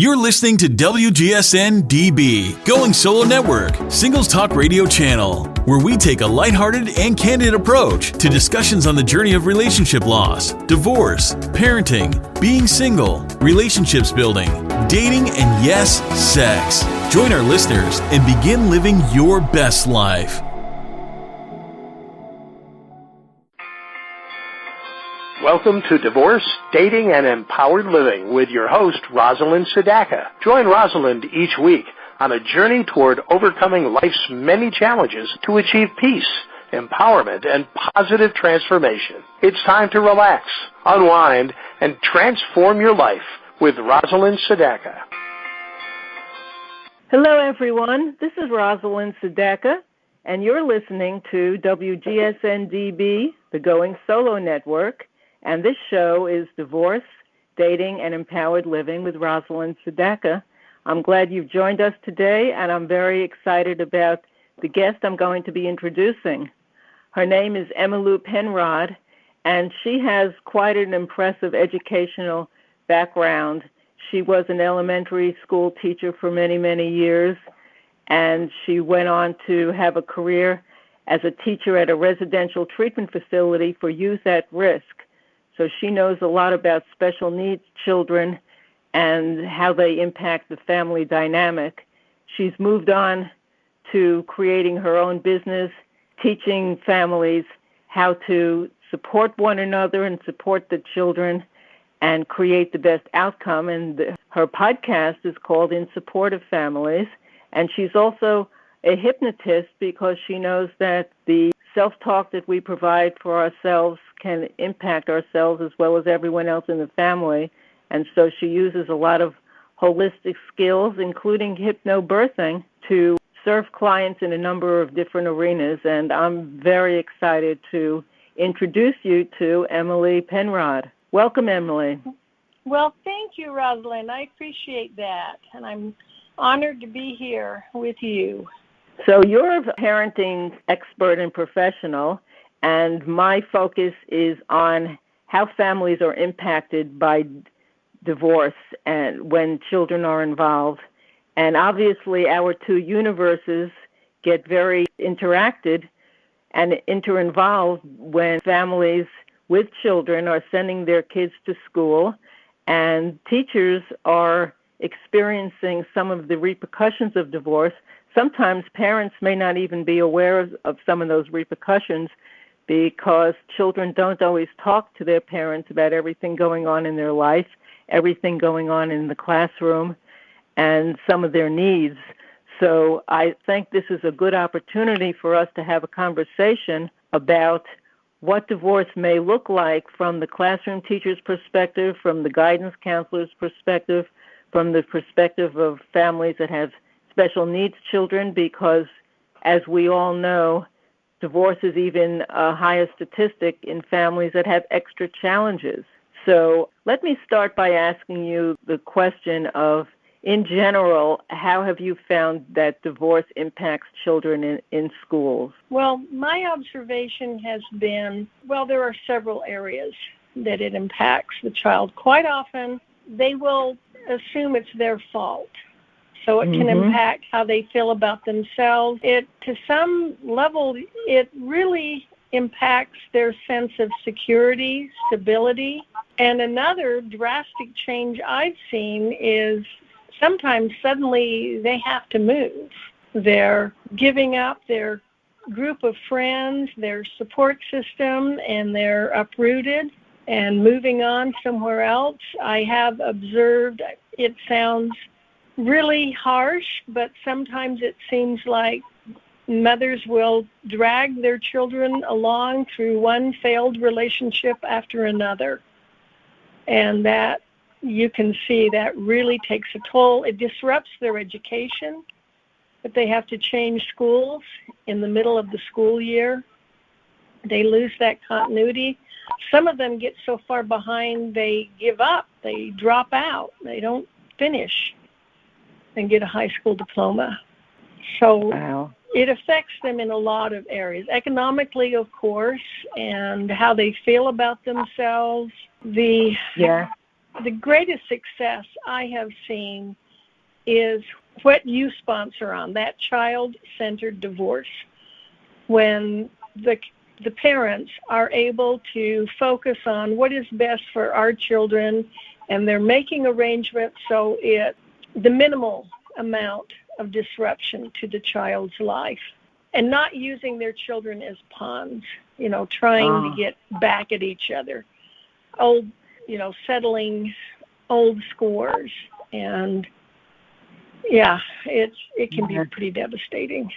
You're listening to WGSN-DB, Going Solo Network, Singles Talk Radio channel, where we take a lighthearted and candid approach to discussions on the journey of relationship loss, divorce, parenting, being single, relationships building, dating, and yes, sex. Join our listeners and begin living your best life. Welcome to Divorce, Dating, and Empowered Living with your host, Rosalind Sedacca. Join Rosalind each week on a journey toward overcoming life's many challenges to achieve peace, empowerment, and positive transformation. It's time to relax, unwind, and transform your life with Rosalind Sedacca. Hello, everyone. This is Rosalind Sedacca, and you're listening to WGSN-DB, the Going Solo Network. And this show is Divorce, Dating, and Empowered Living with Rosalind Sedacca. I'm glad you've joined us today, and I'm very excited about the guest I'm going to be introducing. Her name is Emmalou Penrod, and she has quite an impressive educational background. She was an elementary school teacher for many, many years, and she went on to have a career as a teacher at a residential treatment facility for youth at risk. So she knows a lot about special needs children and how they impact the family dynamic. She's moved on to creating her own business, teaching families how to support one another and support the children and create the best outcome. And her podcast is called In Support of Families. And she's also a hypnotist because she knows that the self-talk that we provide for ourselves can impact ourselves as well as everyone else in the family. And so she uses a lot of holistic skills, including hypnobirthing, to serve clients in a number of different arenas. And I'm very excited to introduce you to Emmalou Penrod. Welcome, Emmalou. Well, thank you, Rosalind. I appreciate that. And I'm honored to be here with you. So you're a parenting expert and professional, and my focus is on how families are impacted by divorce and when children are involved. And obviously our two universes get very interacted and inter-involved when families with children are sending their kids to school and teachers are experiencing some of the repercussions of divorce. Sometimes parents may not even be aware of some of those repercussions because children don't always talk to their parents about everything going on in their life, everything going on in the classroom, and some of their needs. So I think this is a good opportunity for us to have a conversation about what divorce may look like from the classroom teacher's perspective, from the guidance counselor's perspective, from the perspective of families that have special needs children, because as we all know, divorce is even a higher statistic in families that have extra challenges. So let me start by asking you the question of, in general, how have you found that divorce impacts children in schools? Well, my observation has been, there are several areas that it impacts the child. Quite often, they will assume it's their fault. So it can impact how they feel about themselves. To some level, it really impacts their sense of security, stability. And another drastic change I've seen is sometimes suddenly they have to move. They're giving up their group of friends, their support system, and they're uprooted and moving on somewhere else. I have observed, it sounds really harsh, but sometimes it seems like mothers will drag their children along through one failed relationship after another. And that you can see that really takes a toll. It disrupts their education, but they have to change schools in the middle of the school year. They lose that continuity. Some of them get so far behind they give up, they drop out, they don't finish and get a high school diploma. So It affects them in a lot of areas. Economically, of course, and how they feel about themselves. the greatest success I have seen is what you sponsor on, that child-centered divorce, when the parents are able to focus on what is best for our children, and they're making arrangements so the minimal amount of disruption to the child's life, and not using their children as pawns, trying to get back at each other, settling old scores, and it can be pretty devastating.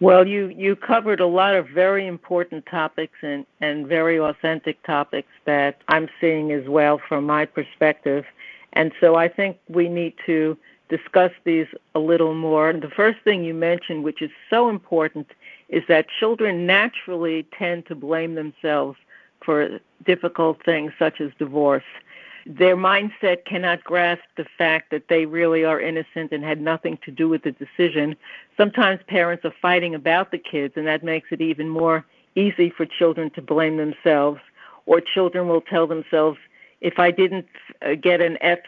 Well, you covered a lot of very important topics and very authentic topics that I'm seeing as well from my perspective. And so I think we need to discuss these a little more. The first thing you mentioned, which is so important, is that children naturally tend to blame themselves for difficult things such as divorce. Their mindset cannot grasp the fact that they really are innocent and had nothing to do with the decision. Sometimes parents are fighting about the kids, and that makes it even more easy for children to blame themselves. Or children will tell themselves, if I didn't get an F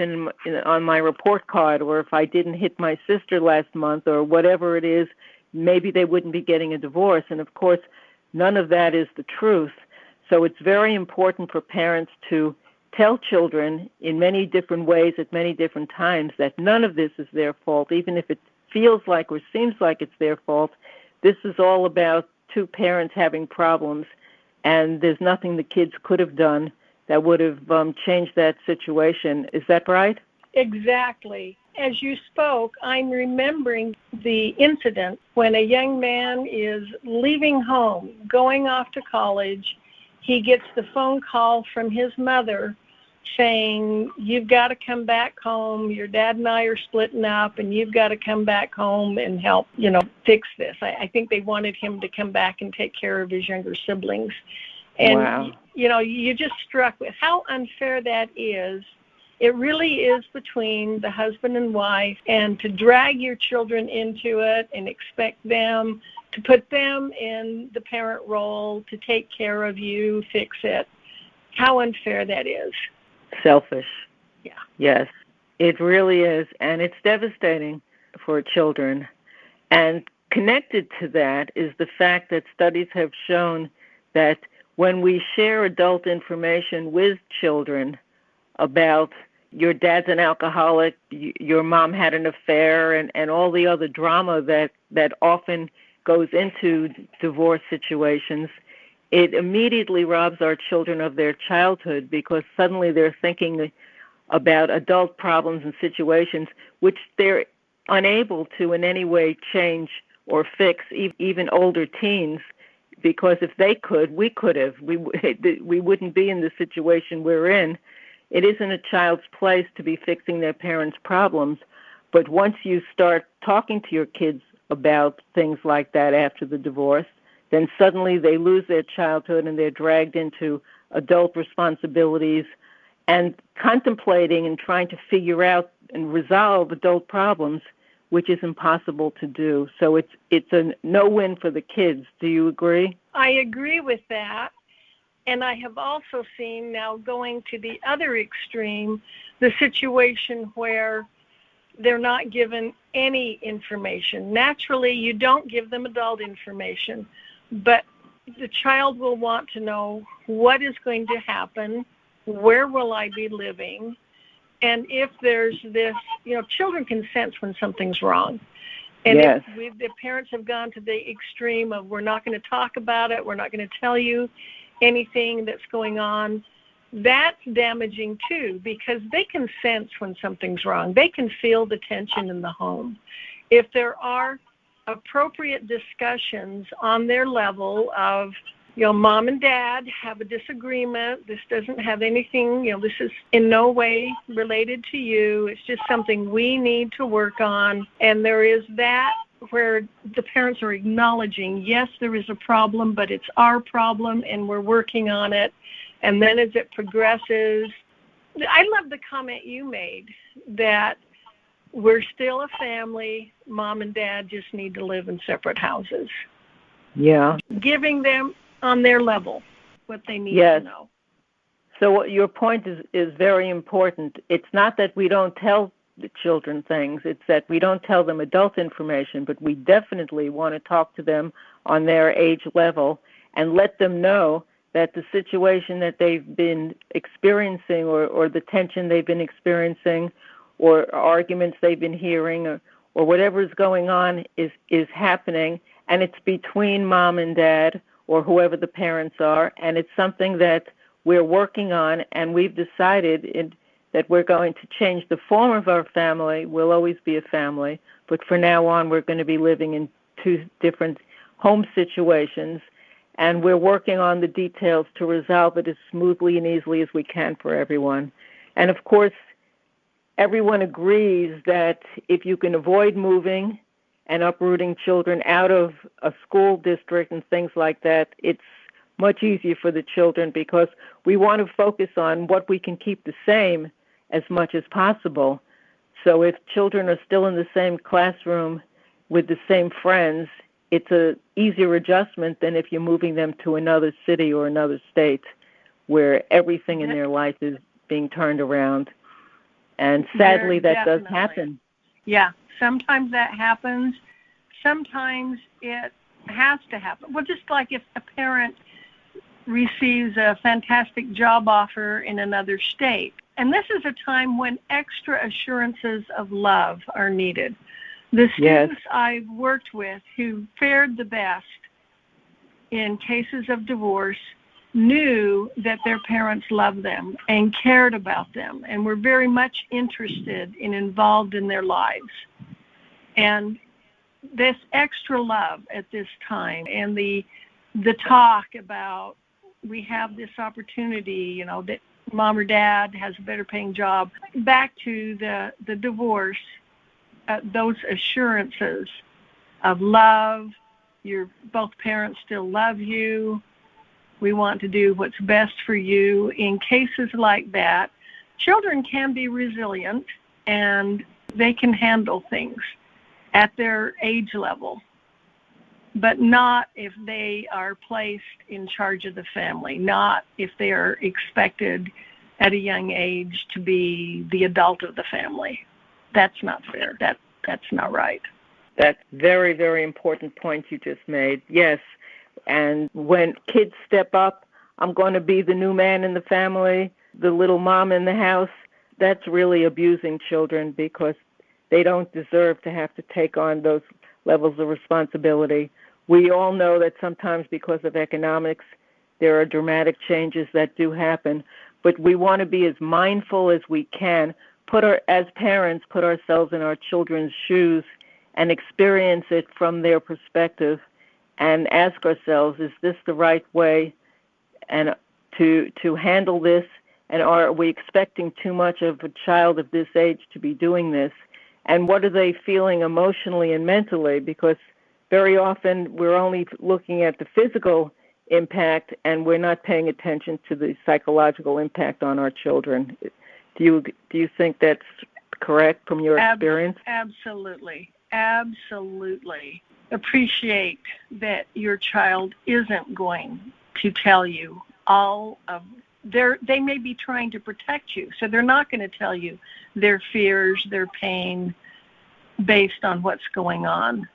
on my report card, or if I didn't hit my sister last month, or whatever it is, maybe they wouldn't be getting a divorce. And, of course, none of that is the truth. So it's very important for parents to tell children in many different ways at many different times that none of this is their fault, even if it feels like or seems like it's their fault. This is all about two parents having problems, and there's nothing the kids could have done that would have changed that situation. Is that right? Exactly. As you spoke, I'm remembering the incident when a young man is leaving home, going off to college. He gets the phone call from his mother saying, you've got to come back home. Your dad and I are splitting up, and you've got to come back home and help, fix this. I think they wanted him to come back and take care of his younger siblings. And, wow. You just struck with how unfair that is. It really is between the husband and wife, and to drag your children into it and expect them to put them in the parent role, to take care of you, fix it. How unfair that is. Selfish. Yeah. Yes, it really is, and it's devastating for children. And connected to that is the fact that studies have shown that when we share adult information with children about your dad's an alcoholic, your mom had an affair, and all the other drama that often goes into divorce situations, it immediately robs our children of their childhood, because suddenly they're thinking about adult problems and situations which they're unable to in any way change or fix, even older teens, because if they could, we could have. We wouldn't be in the situation we're in. It isn't a child's place to be fixing their parents' problems, but once you start talking to your kids about things like that after the divorce, then suddenly they lose their childhood and they're dragged into adult responsibilities and contemplating and trying to figure out and resolve adult problems, which is impossible to do. So it's a no-win for the kids. Do you agree? I agree with that. And I have also seen, now going to the other extreme, the situation where they're not given any information. Naturally, you don't give them adult information, but the child will want to know what is going to happen, where will I be living, and if there's this, children can sense when something's wrong. And yes. If the parents have gone to the extreme of, we're not going to talk about it, we're not going to tell you anything that's going on, that's damaging too, because they can sense when something's wrong. They can feel the tension in the home. If there are appropriate discussions on their level of, mom and dad have a disagreement, this doesn't have anything, this is in no way related to you, it's just something we need to work on, and there is that where the parents are acknowledging, yes, there is a problem, but it's our problem and we're working on it. And then as it progresses, I love the comment you made that we're still a family, mom and dad just need to live in separate houses. Yeah. Giving them on their level what they need to know. So your point is very important. It's not that we don't tell the children things. It's that we don't tell them adult information, but we definitely want to talk to them on their age level and let them know that the situation that they've been experiencing or the tension they've been experiencing or arguments they've been hearing or whatever is going on is happening, and it's between mom and dad or whoever the parents are, and it's something that we're working on, and we've decided that we're going to change the form of our family. We'll always be a family, but for now on we're going to be living in two different home situations, and we're working on the details to resolve it as smoothly and easily as we can for everyone. And of course, everyone agrees that if you can avoid moving and uprooting children out of a school district and things like that, it's much easier for the children because we want to focus on what we can keep the same as much as possible. So if children are still in the same classroom with the same friends, it's an easier adjustment than if you're moving them to another city or another state where everything in their life is being turned around. And sadly, that does happen. Yeah, sometimes that happens. Sometimes it has to happen. Well, just like if a parent receives a fantastic job offer in another state. And this is a time when extra assurances of love are needed. The students I've worked with who fared the best in cases of divorce knew that their parents loved them and cared about them and were very much interested and involved in their lives. And this extra love at this time and the talk about we have this opportunity, that mom or dad has a better paying job, back to the divorce, those assurances of love, both parents still love you, we want to do what's best for you. In cases like that, children can be resilient and they can handle things at their age level, but not if they are placed in charge of the family, not if they are expected at a young age to be the adult of the family. That's not fair. That's not right. That's very, very important point you just made. Yes, and when kids step up, I'm going to be the new man in the family, the little mom in the house, that's really abusing children because they don't deserve to have to take on those levels of responsibility. We all know that sometimes because of economics, there are dramatic changes that do happen, but we want to be as mindful as we can, as parents, put ourselves in our children's shoes and experience it from their perspective and ask ourselves, is this the right way and to handle this, and are we expecting too much of a child of this age to be doing this, and what are they feeling emotionally and mentally, because very often we're only looking at the physical impact and we're not paying attention to the psychological impact on our children. Do you think that's correct from your experience? Absolutely. Absolutely. Appreciate that your child isn't going to tell you all of they may be trying to protect you, so they're not going to tell you their fears, their pain based on what's going on,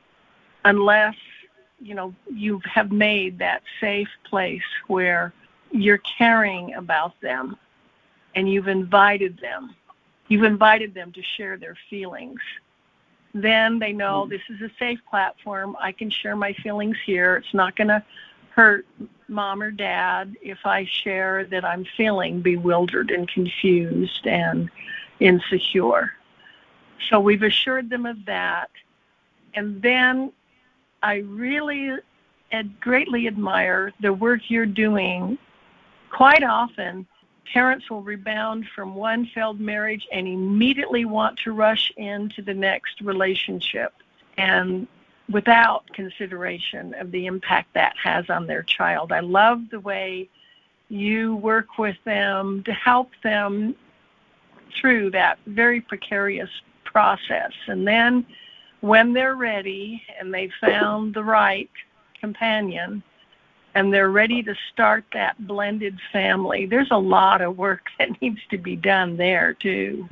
unless you have made that safe place where you're caring about them and you've invited them to share their feelings. Then they know this is a safe platform. I can share my feelings here. It's not going to hurt mom or dad if I share that I'm feeling bewildered and confused and insecure. So we've assured them of that. And then I really greatly admire the work you're doing. Quite often, parents will rebound from one failed marriage and immediately want to rush into the next relationship, and without consideration of the impact that has on their child. I love the way you work with them to help them through that very precarious process. And then when they're ready and they've found the right companion, and they're ready to start that blended family. There's a lot of work that needs to be done there, too.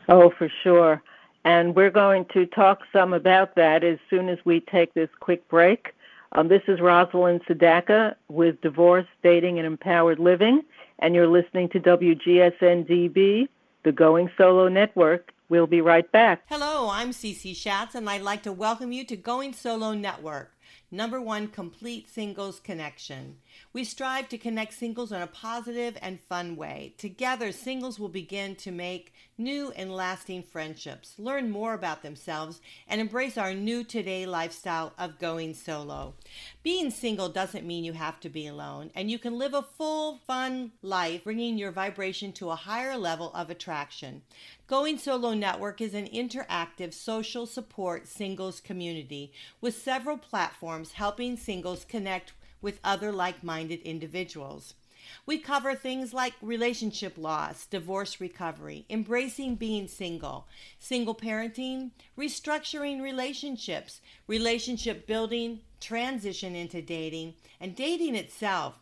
Oh, for sure. And we're going to talk some about that as soon as we take this quick break. This is Rosalind Sedacca with Divorce, Dating, and Empowered Living, and you're listening to WGSN-DB, the Going Solo Network. We'll be right back. Hello, I'm Cece Schatz, and I'd like to welcome you to Going Solo Network, #1 complete singles connection. We strive to connect singles in a positive and fun way. Together, singles will begin to make new and lasting friendships, learn more about themselves, and embrace our new today lifestyle of going solo. Being single doesn't mean you have to be alone, and you can live a full, fun life, bringing your vibration to a higher level of attraction. Going Solo Network is an interactive social support singles community with several platforms helping singles connect with other like-minded individuals. We cover things like relationship loss, divorce recovery, embracing being single, single parenting, restructuring relationships, relationship building, transition into dating, and dating itself,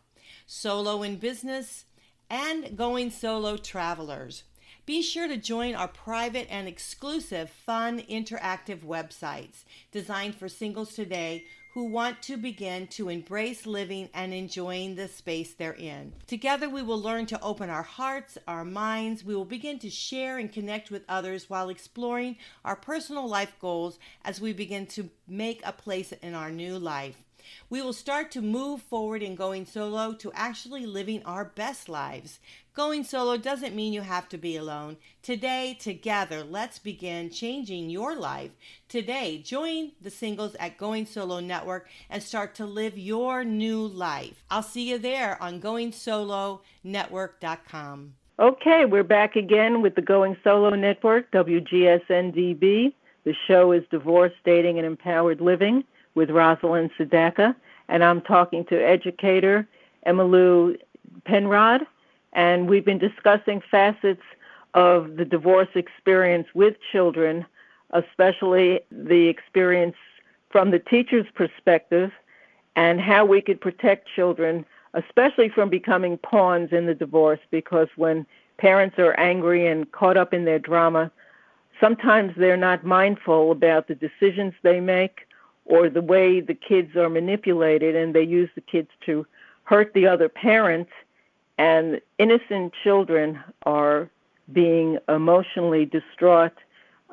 solo in business, and going solo travelers. Be sure to join our private and exclusive fun interactive websites designed for singles today who want to begin to embrace living and enjoying the space they're in. Together we will learn to open our hearts, our minds. We will begin to share and connect with others while exploring our personal life goals as we begin to make a place in our new life. We will start to move forward in going solo to actually living our best lives. Going solo doesn't mean you have to be alone. Today, together, let's begin changing your life. Today, join the singles at Going Solo Network and start to live your new life. I'll see you there on GoingSoloNetwork.com. Okay, we're back again with the Going Solo Network, WGSN-DB. The show is Divorce, Dating, and Empowered Living with Rosalind Sedacca, and I'm talking to educator Emmalou Penrod, and we've been discussing facets of the divorce experience with children, especially the experience from the teacher's perspective and how we could protect children, especially from becoming pawns in the divorce, because when parents are angry and caught up in their drama, sometimes they're not mindful about the decisions they make or the way the kids are manipulated, and they use the kids to hurt the other parent, and innocent children are being emotionally distraught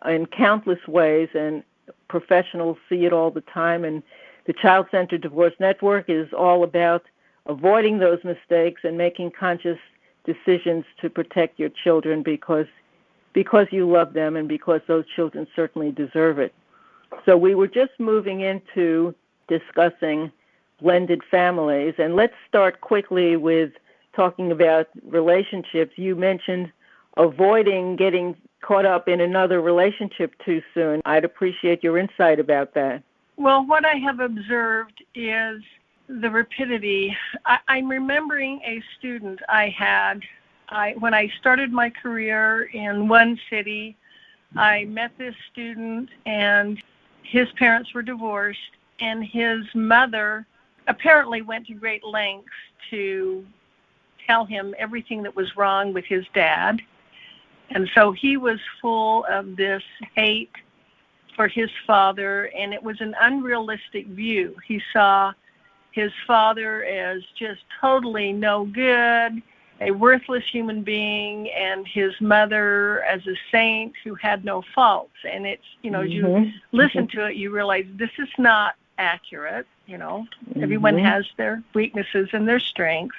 in countless ways, and professionals see it all the time. And the Child-Centered Divorce Network is all about avoiding those mistakes and making conscious decisions to protect your children because you love them and because those children certainly deserve it. So we were just moving into discussing blended families, and let's start quickly with talking about relationships. You mentioned avoiding getting caught up in another relationship too soon. I'd appreciate your insight about that. Well, what I have observed is the rapidity. I'm remembering a student I had. When I started my career in one city, I met this student, and his parents were divorced, and his mother apparently went to great lengths to tell him everything that was wrong with his dad. And so he was full of this hate for his father, and it was an unrealistic view. He saw his father as just totally no good, a worthless human being, and his mother as a saint who had no faults. And it's, as you listen to it, you realize this is not accurate. Everyone has their weaknesses and their strengths.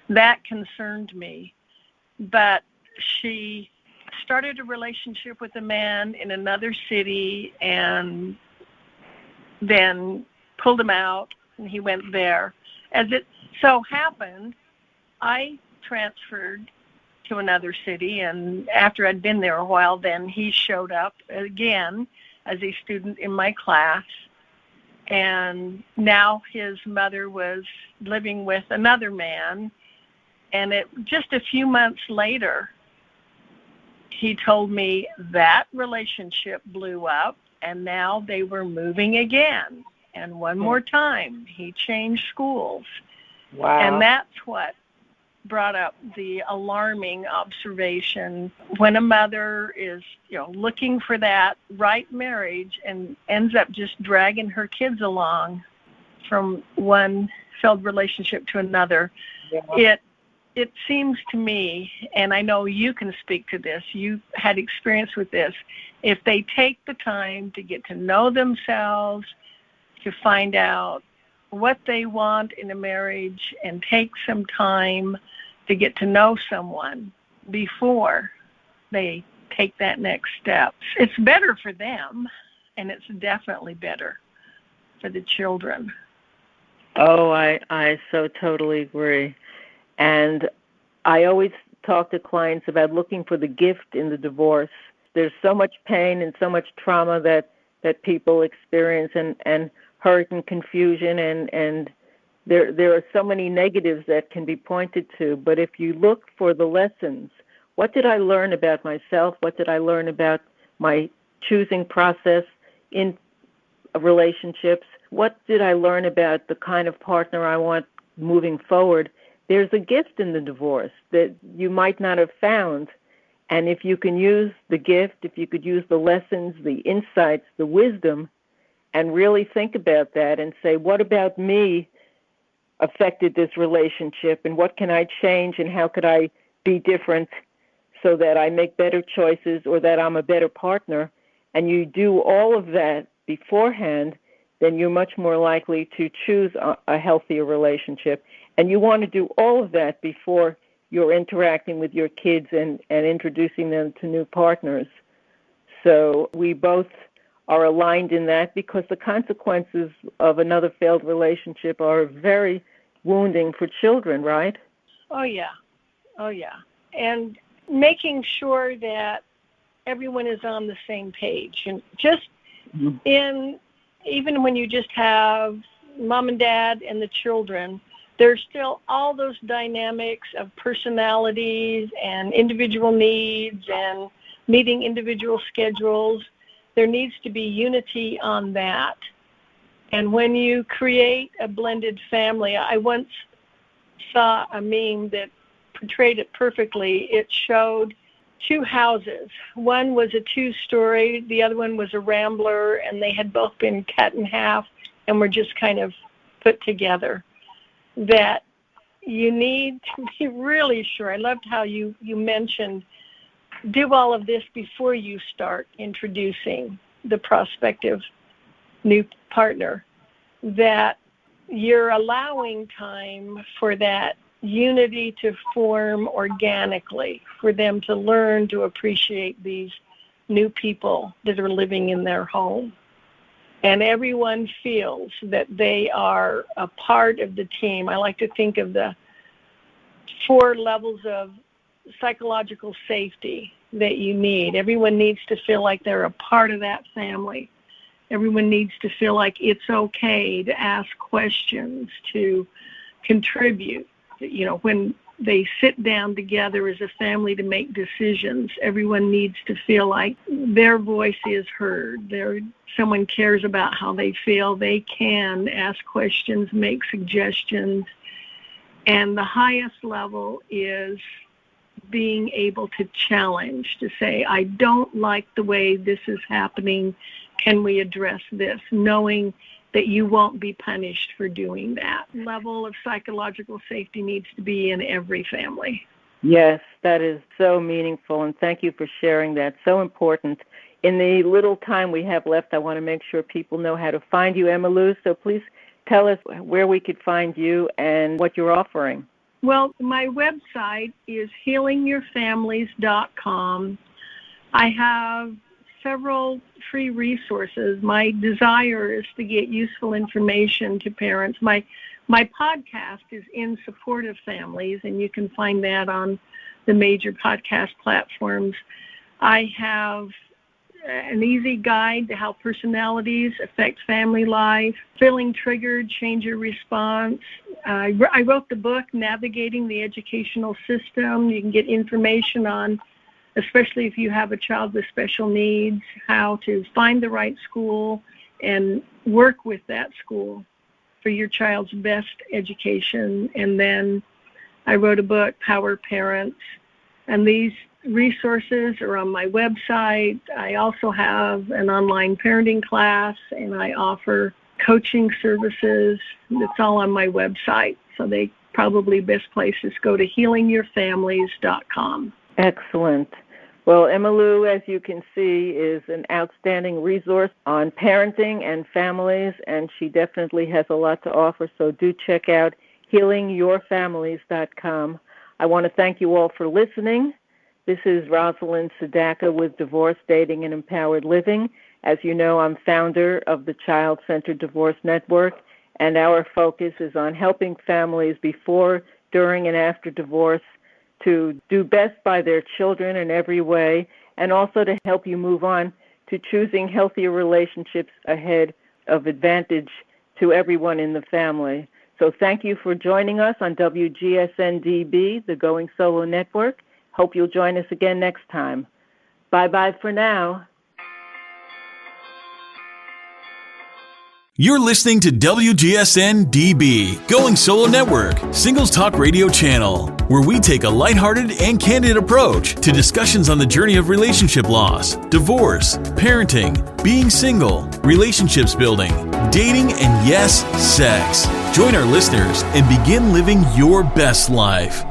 That concerned me. But she started a relationship with a man in another city and then pulled him out, and he went there. As it so happened, I transferred to another city, and after I'd been there a while, then he showed up again as a student in my class, and now his mother was living with another man, and just a few months later, he told me that relationship blew up, and now they were moving again. And one more time, he changed schools. Wow. And that's what brought up the alarming observation when a mother is, looking for that right marriage and ends up just dragging her kids along from one failed relationship to another. Yeah. It seems to me, and I know you can speak to this, you had experience with this, if they take the time to get to know themselves, to find out what they want in a marriage, and take some time to get to know someone before they take that next step, it's better for them, and it's definitely better for the children. Oh, I so totally agree. And I always talk to clients about looking for the gift in the divorce. There's so much pain and so much trauma that people experience, and hurt and confusion, and there are so many negatives that can be pointed to. But if you look for the lessons, what did I learn about myself? What did I learn about my choosing process in relationships? What did I learn about the kind of partner I want moving forward? There's a gift in the divorce that you might not have found. And if you can use the gift, if you could use the lessons, the insights, the wisdom, and really think about that and say, what about me affected this relationship, and what can I change, and how could I be different so that I make better choices or that I'm a better partner, and you do all of that beforehand, then you're much more likely to choose a healthier relationship. And you want to do all of that before you're interacting with your kids and introducing them to new partners. So we both are aligned in that, because the consequences of another failed relationship are very wounding for children, right? Oh, yeah. And making sure that everyone is on the same page. And just even when you just have mom and dad and the children, there's still all those dynamics of personalities and individual needs and meeting individual schedules. There needs to be unity on that. And when you create a blended family, I once saw a meme that portrayed it perfectly. It showed two houses. One was a two-story, the other one was a rambler, and they had both been cut in half and were just kind of put together. That you need to be really sure. I loved how you mentioned do all of this before you start introducing the prospective new partner, that you're allowing time for that unity to form organically, for them to learn to appreciate these new people that are living in their home. And everyone feels that they are a part of the team. I like to think of the 4 levels of psychological safety that you need. Everyone needs to feel like they're a part of that family. Everyone needs to feel like it's okay to ask questions, to contribute. When they sit down together as a family to make decisions, everyone needs to feel like their voice is heard. Someone cares about how they feel. They can ask questions, make suggestions. And the highest level is being able to challenge, to say, I don't like the way this is happening. Can we address this? Knowing that you won't be punished for doing that. Level of psychological safety needs to be in every family. Yes, that is so meaningful, and thank you for sharing that. So important. In the little time we have left, I want to make sure people know how to find you, Emmalou, so please tell us where we could find you and what you're offering. Well, my website is healingyourfamilies.com. I have several free resources. My desire is to get useful information to parents. My podcast is In Support of Families, and you can find that on the major podcast platforms. I have an easy guide to how personalities affect family life. Feeling triggered, change your response. I wrote the book, Navigating the Educational System. You can get information on, especially if you have a child with special needs, how to find the right school and work with that school for your child's best education. And then I wrote a book, Power Parents, and these resources are on my website. I also have an online parenting class, and I offer coaching services. It's all on my website. So they probably best places go to healingyourfamilies.com. Excellent. Well, Emmalou, as you can see, is an outstanding resource on parenting and families, and she definitely has a lot to offer. So do check out healingyourfamilies.com. I want to thank you all for listening. This is Rosalind Sedacca with Divorce, Dating, and Empowered Living. As you know, I'm founder of the Child-Centered Divorce Network, and our focus is on helping families before, during, and after divorce to do best by their children in every way, and also to help you move on to choosing healthier relationships ahead of advantage to everyone in the family. So thank you for joining us on WGSN-DB, the Going Solo Network. Hope you'll join us again next time. Bye-bye for now. You're listening to WGSN-DB, Going Solo Network, Singles Talk Radio channel, where we take a lighthearted and candid approach to discussions on the journey of relationship loss, divorce, parenting, being single, relationships building, dating, and yes, sex. Join our listeners and begin living your best life.